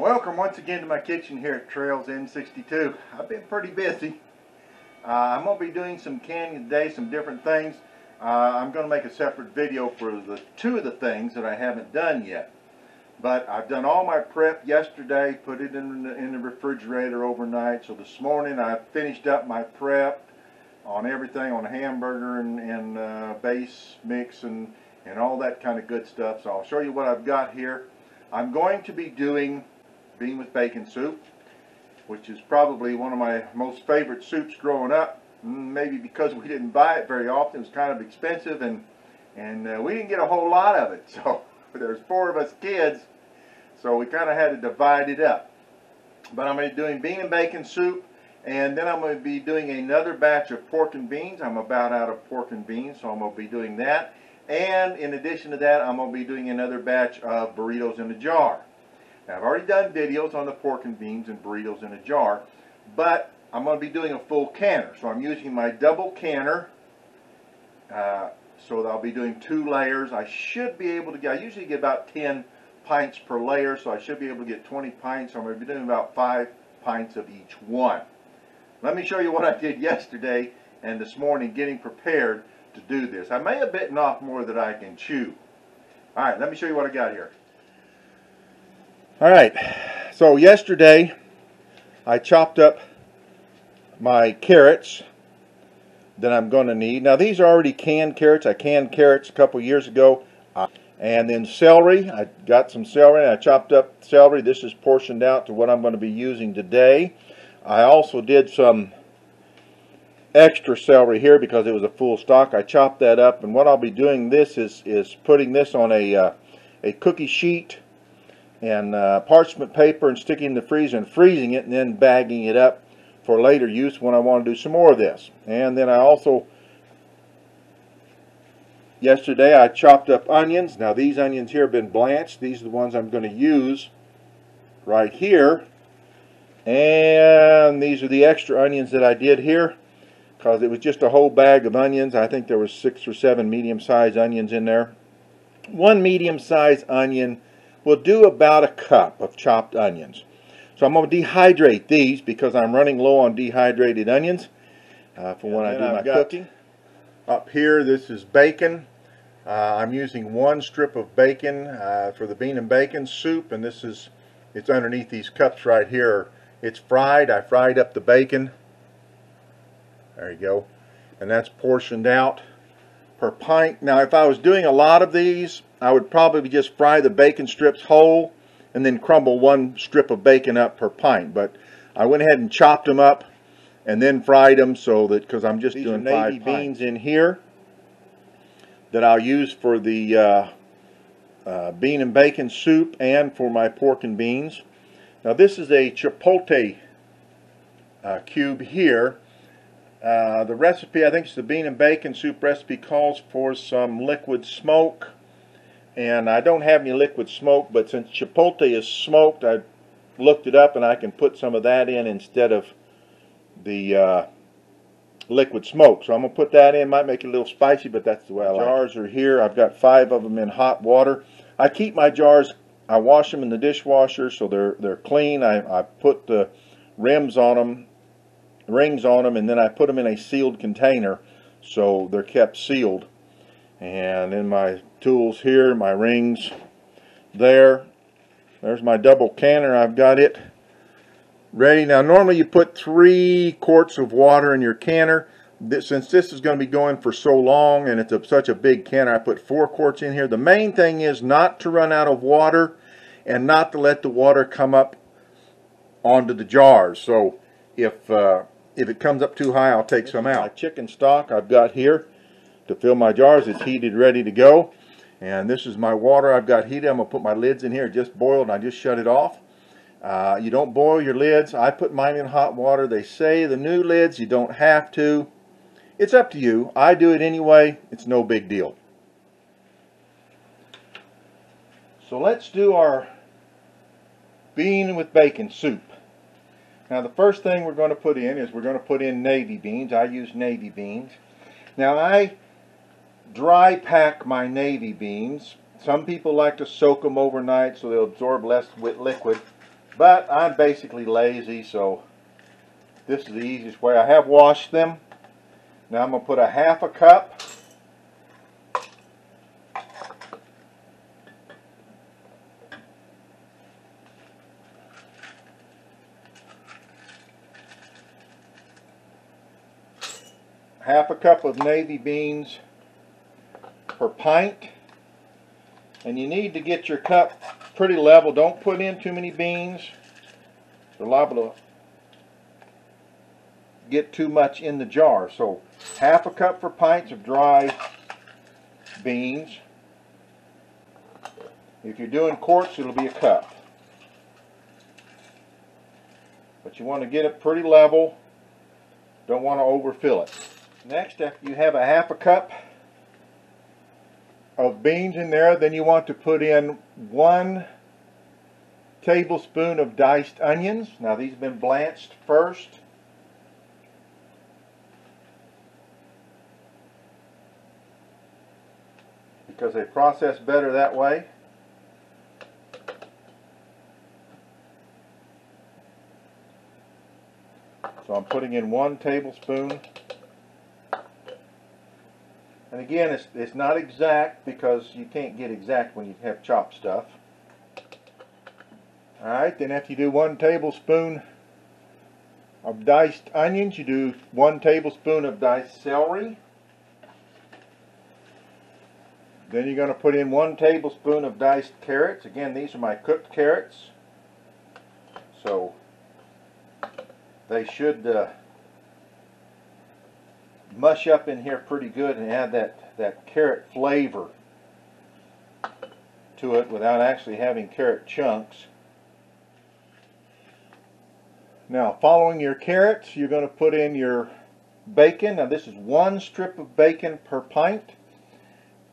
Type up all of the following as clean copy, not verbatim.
Welcome once again to my kitchen here at Trails N62. I've been pretty busy. I'm going to be doing some canning today, some different things. I'm going to make a separate video for the two of the things that I haven't done yet. But I've done all my prep yesterday, put it in the refrigerator overnight. So this morning I finished up my prep on everything, on hamburger and base mix and all that kind of good stuff. So I'll show you what I've got here. I'm going to be doing bean with bacon soup, which is probably one of my most favorite soups growing up. Maybe because we didn't buy it very often. It was kind of expensive, and we didn't get a whole lot of it. So there's 4 of us kids, so we kind of had to divide it up. But I'm going to be doing bean and bacon soup, and then I'm going to be doing another batch of pork and beans. I'm about out of pork and beans, so I'm going to be doing that. And in addition to that, I'm going to be doing another batch of burritos in a jar. Now, I've already done videos on the pork and beans and burritos in a jar, but I'm going to be doing a full canner. So I'm using my double canner, so I'll be doing 2 layers. I should be able to get, I usually get about 10 pints per layer, so I should be able to get 20 pints. So I'm going to be doing about 5 pints of each one. Let me show you what I did yesterday and this morning getting prepared to do this. I may have bitten off more than I can chew. Alright, let me show you what I got here. Alright, so yesterday I chopped up my carrots that I'm going to need. Now these are already canned carrots. I canned carrots a couple years ago. And then celery. I got some celery and I chopped up celery. This is portioned out to what I'm going to be using today. I also did some extra celery here because it was a full stock. I chopped that up, and what I'll be doing this is putting this on a cookie sheet and parchment paper and sticking it in the freezer and freezing it and then bagging it up for later use when I want to do some more of this. And then I also, yesterday I chopped up onions. Now these onions here have been blanched. These are the ones I'm going to use right here. And these are the extra onions that I did here, because it was just a whole bag of onions. I think there was 6 or 7 medium-sized onions in there. 1 medium-sized onion will do about a cup of chopped onions. So I'm going to dehydrate these because I'm running low on dehydrated onions for when I do my cooking. Up here, this is bacon. I'm using 1 strip of bacon for the bean and bacon soup, and it's underneath these cups right here. It's fried. I fried up the bacon. There you go. And that's portioned out per pint. Now if I was doing a lot of these, I would probably just fry the bacon strips whole and then crumble 1 strip of bacon up per pint. But I went ahead and chopped them up and then fried them, so that, because I'm just doing 5 beans in here that I'll use for the bean and bacon soup and for my pork and beans. Now this is a chipotle cube here. The recipe, I think it's the bean and bacon soup recipe, calls for some liquid smoke, and I don't have any liquid smoke, but since chipotle is smoked, I looked it up and I can put some of that in instead of the liquid smoke. So I'm going to put that in. Might make it a little spicy, but that's the way I like it. Jars are here. I've got 5 of them in hot water. I keep my jars, I wash them in the dishwasher so they're clean. I put the rings on them, and then I put them in a sealed container so they're kept sealed. And then my tools here, my rings there's my double canner. I've got it ready. Now normally you put 3 quarts of water in your canner. Since this is going to be going for so long and it's such a big canner, I put 4 quarts in here. The main thing is not to run out of water and not to let the water come up onto the jars. So if it comes up too high, I'll take some out. My chicken stock I've got here to fill my jars. It's heated, ready to go. And this is my water I've got heated. I'm going to put my lids in here. It just boiled and I just shut it off. You don't boil your lids. I put mine in hot water. They say the new lids you don't have to. It's up to you. I do it anyway. It's no big deal. So let's do our bean with bacon soup. Now the first thing we're going to put in is we're going to put in navy beans. I use navy beans. Now I dry pack my navy beans. Some people like to soak them overnight so they'll absorb less liquid. But I'm basically lazy, so this is the easiest way. I have washed them. Now I'm going to put a half a cup of navy beans per pint. And you need to get your cup pretty level. Don't put in too many beans. They're liable to get too much in the jar. So half a cup for pints of dry beans. If you're doing quarts, it'll be a cup. But you want to get it pretty level. Don't want to overfill it. Next, after you have a half a cup of beans in there, then you want to put in 1 tablespoon of diced onions. Now these have been blanched first. Because they process better that way. So I'm putting in 1 tablespoon. And again, it's not exact because you can't get exact when you have chopped stuff. Alright, then after you do 1 tablespoon of diced onions, you do 1 tablespoon of diced celery. Then you're going to put in 1 tablespoon of diced carrots. Again, these are my cooked carrots. So they should mush up in here pretty good and add that carrot flavor to it without actually having carrot chunks. Now, following your carrots, you're going to put in your bacon. Now this is 1 strip of bacon per pint.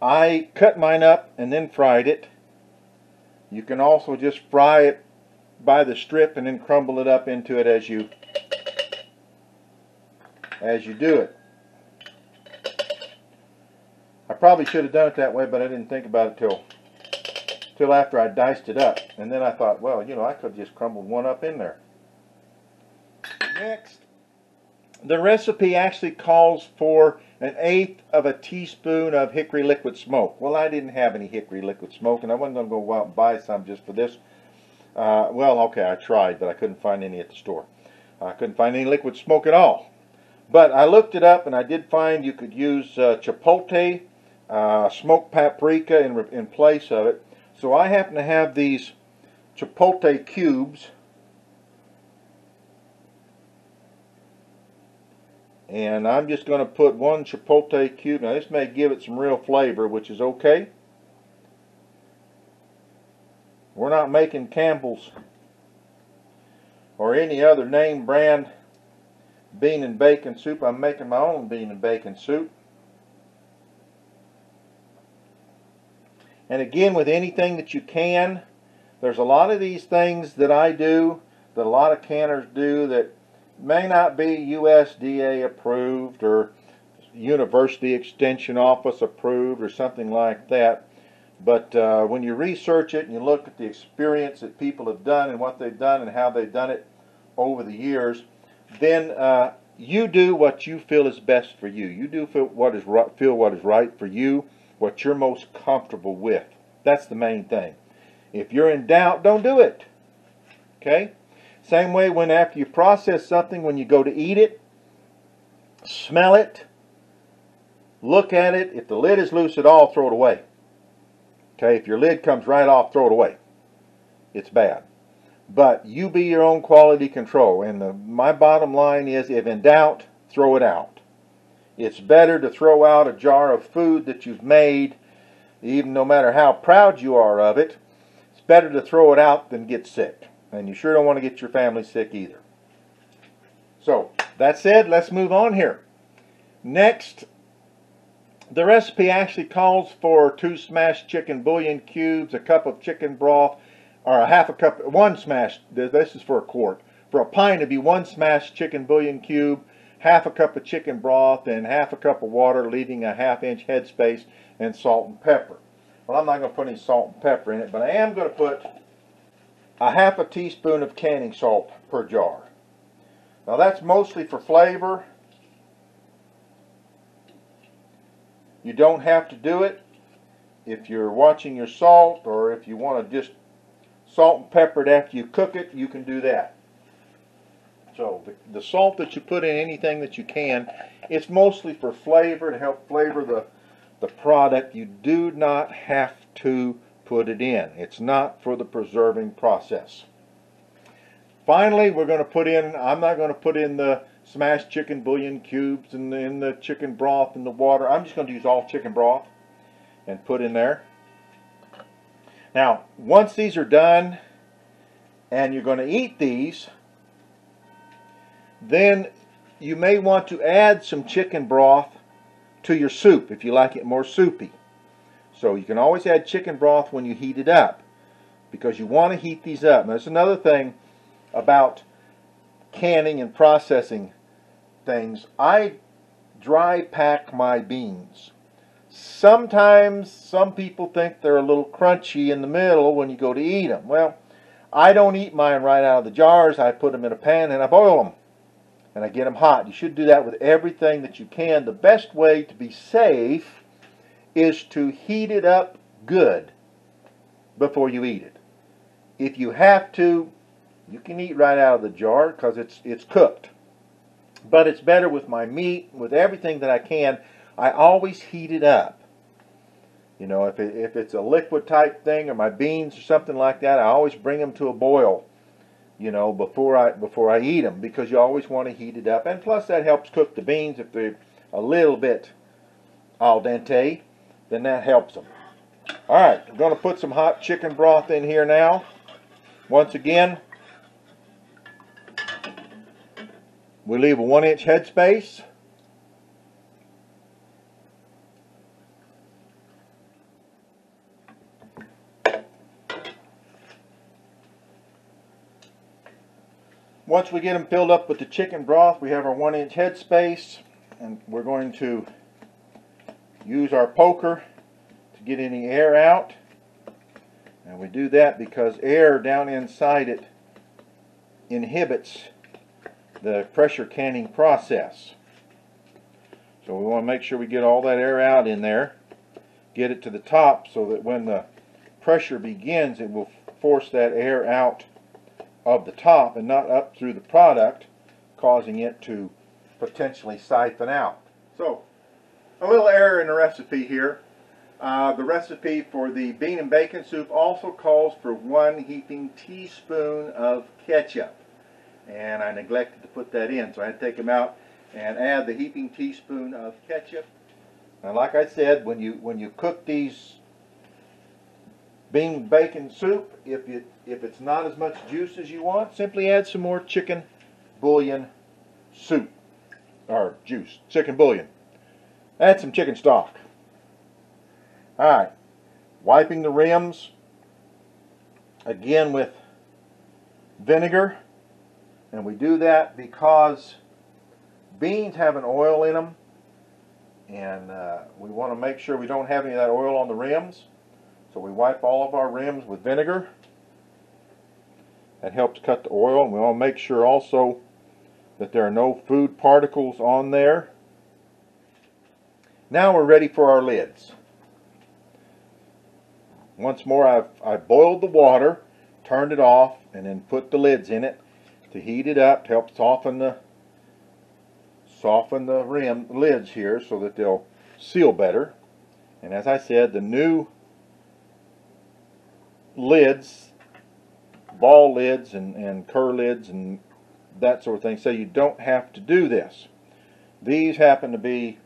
I cut mine up and then fried it. You can also just fry it by the strip and then crumble it up into it as you do it. I probably should have done it that way, but I didn't think about it till after I diced it up. And then I thought, well, you know, I could have just crumbled one up in there. Next, the recipe actually calls for 1/8 of a teaspoon of hickory liquid smoke. Well, I didn't have any hickory liquid smoke, and I wasn't going to go out and buy some just for this. Well, okay, I tried, but I couldn't find any at the store. I couldn't find any liquid smoke at all. But I looked it up, and I did find you could use chipotle, smoked paprika in place of it. So I happen to have these chipotle cubes. And I'm just going to put 1 chipotle cube. Now this may give it some real flavor, which is okay. We're not making Campbell's or any other name brand bean and bacon soup. I'm making my own bean and bacon soup. And again, with anything that you can, there's a lot of these things that I do, that a lot of canners do, that may not be USDA approved or University Extension Office approved or something like that. But when you research it and you look at the experience that people have done and what they've done and how they've done it over the years, then you do what you feel is best for you. You do feel what is right for you, what you're most comfortable with. That's the main thing. If you're in doubt, don't do it. Okay? Same way when after you process something, when you go to eat it, smell it, look at it. If the lid is loose at all, throw it away. Okay, if your lid comes right off, throw it away. It's bad. But you be your own quality control. And my bottom line is, if in doubt, throw it out. It's better to throw out a jar of food that you've made, even no matter how proud you are of it. It's better to throw it out than get sick. And you sure don't want to get your family sick either. So, that said, let's move on here. Next, the recipe actually calls for 2 smashed chicken bouillon cubes, a cup of chicken broth, or a half a cup, 1 smashed, this is for a quart. For a pint, it'd be 1 smashed chicken bouillon cube, half a cup of chicken broth, and half a cup of water, leaving a 1/2 inch headspace, and salt and pepper. Well, I'm not going to put any salt and pepper in it, but I am going to put a half a teaspoon of canning salt per jar. Now that's mostly for flavor. You don't have to do it. If you're watching your salt, or if you want to just salt and pepper it after you cook it, you can do that. So the salt that you put in anything that you can, it's mostly for flavor, to help flavor the product. You do not have to put it in. It's not for the preserving process. Finally, we're going to put in, I'm not going to put in the smashed chicken bouillon cubes and in the chicken broth and the water. I'm just going to use all chicken broth and put in there. Now, once these are done and you're going to eat these, then you may want to add some chicken broth to your soup if you like it more soupy. So you can always add chicken broth when you heat it up, because you want to heat these up. Now, that's another thing about canning and processing things. I dry pack my beans. Sometimes some people think they're a little crunchy in the middle when you go to eat them. Well, I don't eat mine right out of the jars. I put them in a pan and I boil them. And I get them hot. You should do that with everything that you can. The best way to be safe is to heat it up good before you eat it. If you have to, you can eat right out of the jar because it's cooked. But it's better with my meat, with everything that I can. I always heat it up. You know, if it's a liquid type thing, or my beans or something like that, I always bring them to a boil, you know, before I eat them, because you always want to heat it up. And plus that helps cook the beans. If they're a little bit al dente, then that helps them. Alright, I'm going to put some hot chicken broth in here now. Once again, we leave a 1-inch headspace. Once we get them filled up with the chicken broth, we have our 1-inch headspace, and we're going to use our poker to get any air out. And we do that because air down inside it inhibits the pressure canning process. So we want to make sure we get all that air out in there, get it to the top, so that when the pressure begins, it will force that air out of the top and not up through the product, causing it to potentially siphon out. So, a little error in the recipe here. The recipe for the bean and bacon soup also calls for 1 heaping teaspoon of ketchup. And I neglected to put that in, so I had to take them out and add the heaping teaspoon of ketchup. Now, like I said, when you cook these bean and bacon soup, if it's not as much juice as you want, simply add some more chicken bouillon soup, or juice, chicken bouillon. Add some chicken stock. Alright, wiping the rims again with vinegar, and we do that because beans have an oil in them, and we want to make sure we don't have any of that oil on the rims. So we wipe all of our rims with vinegar. That helps cut the oil, and we want to make sure also that there are no food particles on there. Now we're ready for our lids. Once more, I've boiled the water, turned it off, and then put the lids in it to heat it up, to help soften the lids here so that they'll seal better. And as I said, the new lids, ball lids and cur lids and that sort of thing, so you don't have to do this. These happen to be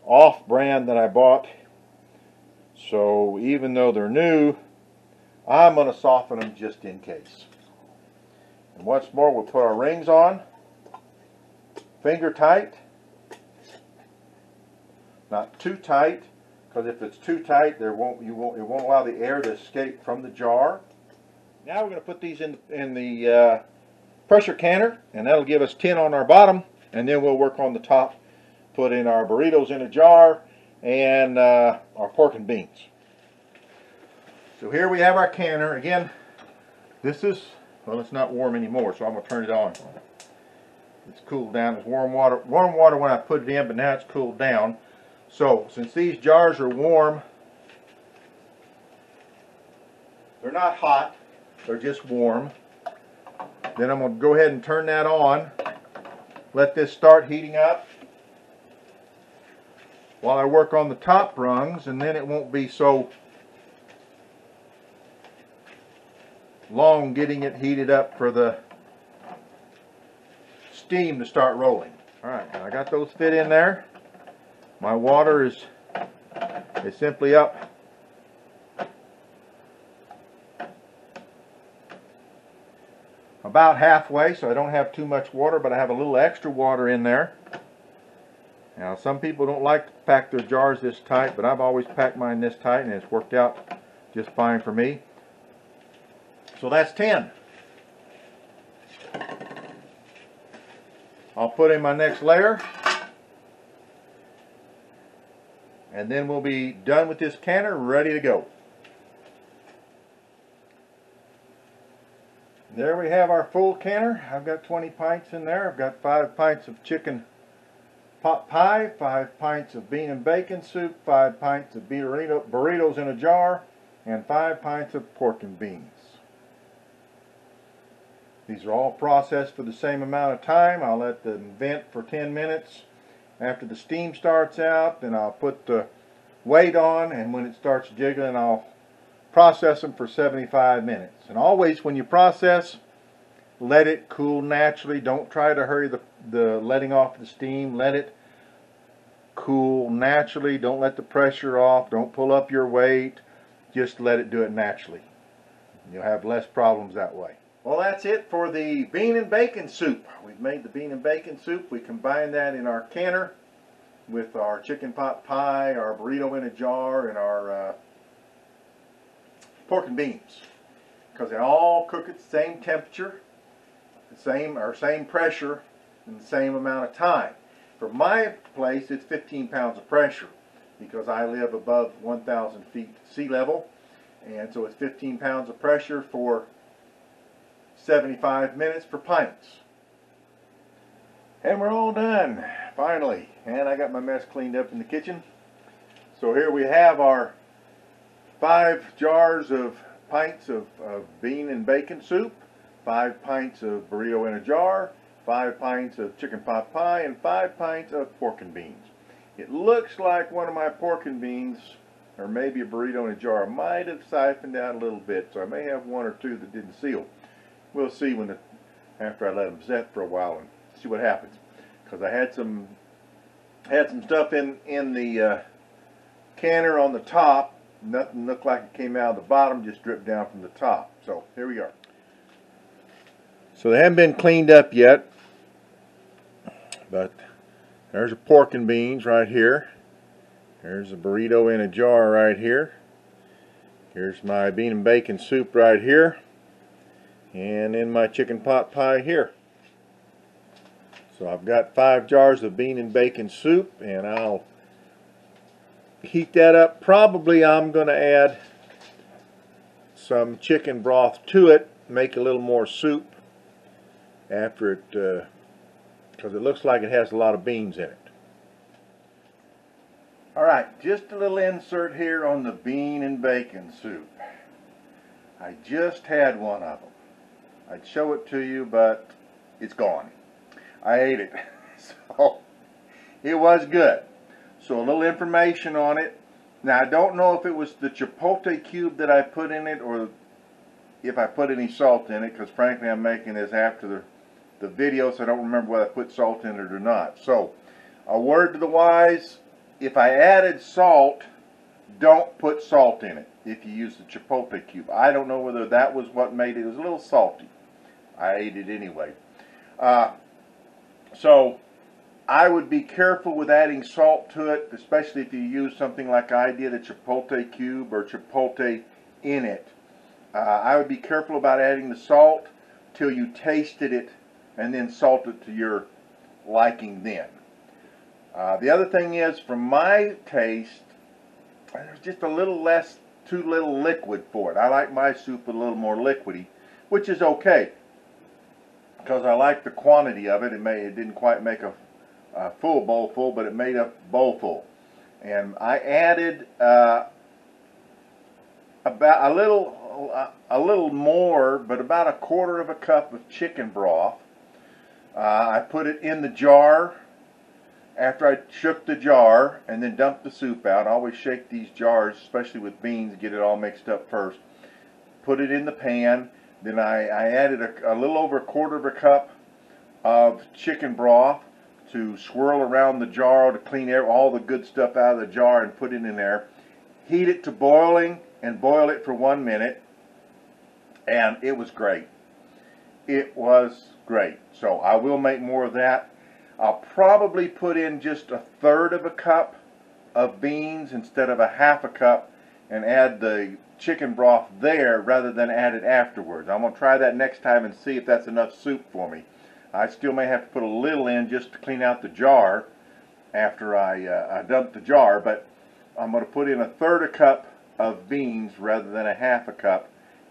off-brand that I bought, so even though they're new, I'm going to soften them just in case. And once more, we'll put our rings on, finger tight, not too tight, because if it's too tight, it won't allow the air to escape from the jar. Now we're going to put these in the pressure canner, and that'll give us 10 on our bottom, and then we'll work on the top, put in our burritos in a jar, and our pork and beans. So here we have our canner. Again, This is, well, it's not warm anymore, so I'm going to turn it on. It's cooled down. It's warm water when I put it in, but now it's cooled down. So since these jars are warm, they're not hot, they're just warm. Then I'm going to go ahead and turn that on. Let this start heating up while I work on the top rungs, and then it won't be so long getting it heated up for the steam to start rolling. Alright, I got those fit in there. My water is simply up about halfway, so I don't have too much water, but I have a little extra water in there. Now, some people don't like to pack their jars this tight, but I've always packed mine this tight, and it's worked out just fine for me. So that's 10. I'll put in my next layer, and then we'll be done with this canner, ready to go. There we have our full canner. I've got 20 pints in there. I've got 5 pints of chicken pot pie, 5 pints of bean and bacon soup, 5 pints of burritos in a jar, and 5 pints of pork and beans. These are all processed for the same amount of time. I'll let them vent for 10 minutes. After the steam starts out, then I'll put the weight on, and when it starts jiggling, I'll process them for 75 minutes. And always when you process, let it cool naturally. Don't try to hurry the letting off the steam. Let it cool naturally. Don't let the pressure off. Don't pull up your weight. Just let it do it naturally. You'll have less problems that way. Well, that's it for the bean and bacon soup. We've made the bean and bacon soup. We combine that in our canner with our chicken pot pie, our burrito in a jar, and our pork and beans, because they all cook at the same temperature, the same pressure, in the same amount of time. For my place, it's 15 pounds of pressure, because I live above 1,000 feet sea level, and so it's 15 pounds of pressure for 75 minutes per pints. And we're all done, finally. And I got my mess cleaned up in the kitchen. So here we have our 5 jars of pints of bean and bacon soup, 5 pints of burrito in a jar, 5 pints of chicken pot pie, and 5 pints of pork and beans. It looks like one of my pork and beans, or maybe a burrito in a jar, might have siphoned out a little bit, so I may have 1 or 2 that didn't seal. We'll see after I let them set for a while and see what happens. Because I had some stuff in the canner on the top. Nothing looked like it came out of the bottom, just dripped down from the top. So here we are. So they haven't been cleaned up yet, but there's a pork and beans right here. There's a burrito in a jar right here. Here's my bean and bacon soup right here. And in my chicken pot pie here. So I've got 5 jars of bean and bacon soup, and I'll heat that up. Probably I'm going to add some chicken broth to it, make a little more soup after it, because it looks like it has a lot of beans in it. Alright, just a little insert here on the bean and bacon soup. I just had one of them. I'd show it to you, but it's gone. I ate it. So it was good. So a little information on it. Now I don't know if it was the chipotle cube that I put in it, or if I put any salt in it, because frankly I'm making this after the video, so I don't remember whether I put salt in it or not. So a word to the wise, if I added salt, don't put salt in it if you use the chipotle cube. I don't know whether that was what made it. It was a little salty. I ate it anyway. So I would be careful with adding salt to it, especially if you use something like I did, a chipotle cube or chipotle in it. I would be careful about adding the salt till you tasted it, and then salt it to your liking then. The other thing is, for my taste, there's just a little less, too little liquid for it. I like my soup a little more liquidy. which is okay because I like the quantity of it. It didn't quite make a full bowl full, but it made a bowl full. And I added about a little more, but about a quarter of a cup of chicken broth. I put it in the jar after I shook the jar and then dumped the soup out. I always shake these jars, especially with beans, get it all mixed up first. Put it in the pan. Then I added a little over a quarter of a cup of chicken broth to swirl around the jar to clean all the good stuff out of the jar and put it in there. Heat it to boiling and boil it for 1 minute. And it was great. It was great. So I will make more of that. I'll probably put in just a third of a cup of beans instead of a half a cup and add the chicken broth there rather than add it afterwards. I'm going to try that next time and see if that's enough soup for me. I still may have to put a little in just to clean out the jar after I dump the jar, but I'm going to put in a third a cup of beans rather than a half a cup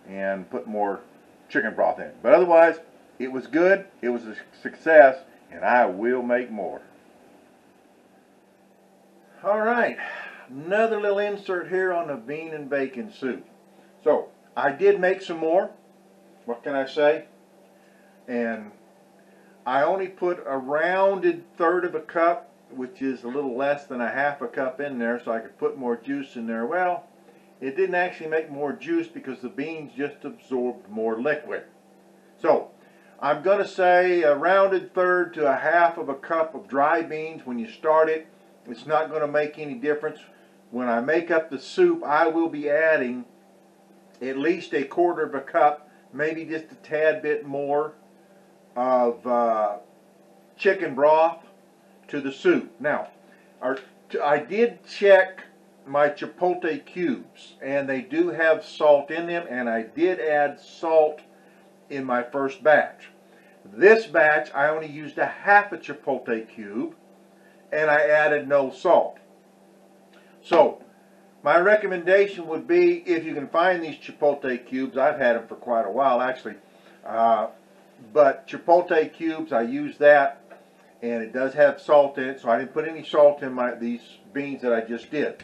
and put more chicken broth in. But otherwise, it was good, it was a success, and I will make more. Alright, another little insert here on the bean and bacon soup. So, I did make some more. What can I say? And I only put a rounded third of a cup, which is a little less than a half a cup in there, so I could put more juice in there. Well, it didn't actually make more juice because the beans just absorbed more liquid. So, I'm going to say a rounded third to a half of a cup of dry beans when you start it. It's not going to make any difference. When I make up the soup, I will be adding at least a quarter of a cup, maybe just a tad bit more of chicken broth to the soup. Now, I did check my chipotle cubes, and they do have salt in them, and I did add salt in my first batch. This batch, I only used a half a chipotle cube, and I added no salt. So, my recommendation would be, if you can find these chipotle cubes, I've had them for quite a while actually, but chipotle cubes, I use that, and it does have salt in it, so I didn't put any salt in these beans that I just did.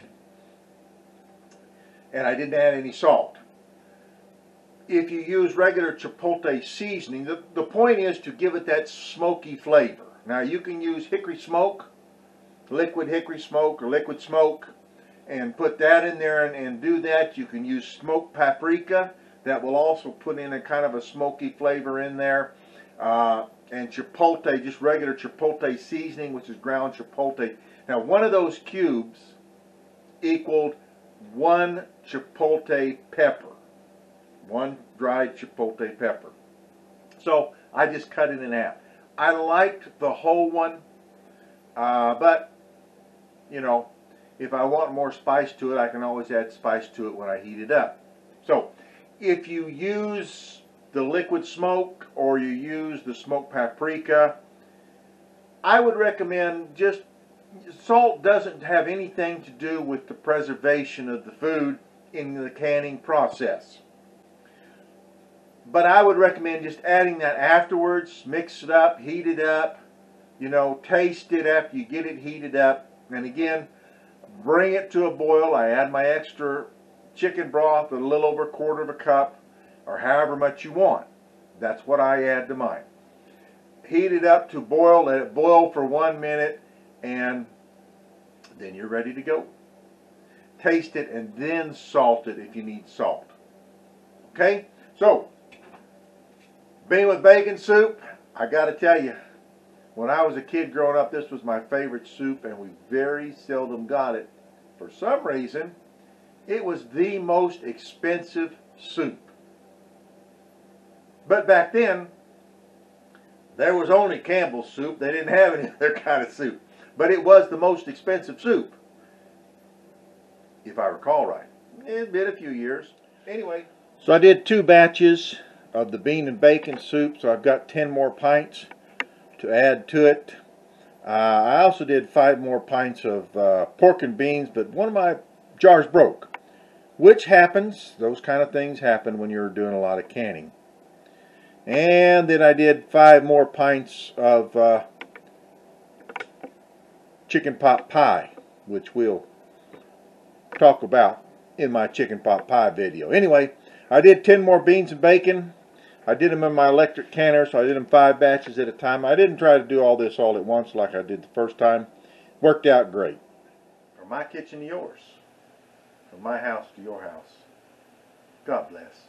And I didn't add any salt. If you use regular chipotle seasoning, the point is to give it that smoky flavor. Now you can use hickory smoke, liquid hickory smoke or liquid smoke, and put that in there and do that. You can use smoked paprika. That will also put in a kind of a smoky flavor in there. And chipotle, just regular chipotle seasoning, which is ground chipotle. Now one of those cubes equaled 1 chipotle pepper. 1 dried chipotle pepper. So I just cut it in half. I liked the whole one, but you know, if I want more spice to it, I can always add spice to it when I heat it up. So if you use the liquid smoke or you use the smoked paprika, I would recommend just, salt doesn't have anything to do with the preservation of the food in the canning process. But I would recommend just adding that afterwards. Mix it up, heat it up, you know, taste it after you get it heated up. And again, bring it to a boil. I add my extra chicken broth, a little over a quarter of a cup, or however much you want. That's what I add to mine. Heat it up to boil, let it boil for 1 minute, and then you're ready to go. Taste it and then salt it if you need salt. Okay? So, bean with bacon soup, I got to tell you, when I was a kid growing up, this was my favorite soup, and we very seldom got it. For some reason, it was the most expensive soup. But back then, there was only Campbell's soup. They didn't have any other kind of soup. But it was the most expensive soup, if I recall right. It's been a few years. Anyway. So I did 2 batches of the bean and bacon soup, so I've got 10 more pints to add to it. I also did 5 more pints of pork and beans, but one of my jars broke, which happens. Those kind of things happen when you're doing a lot of canning. And then I did 5 more pints of chicken pot pie, which we'll talk about in my chicken pot pie video. Anyway, I did 10 more beans and bacon. I did them in my electric canner, so I did them 5 batches at a time. I didn't try to do all this all at once like I did the first time. Worked out great. From my kitchen to yours. From my house to your house. God bless.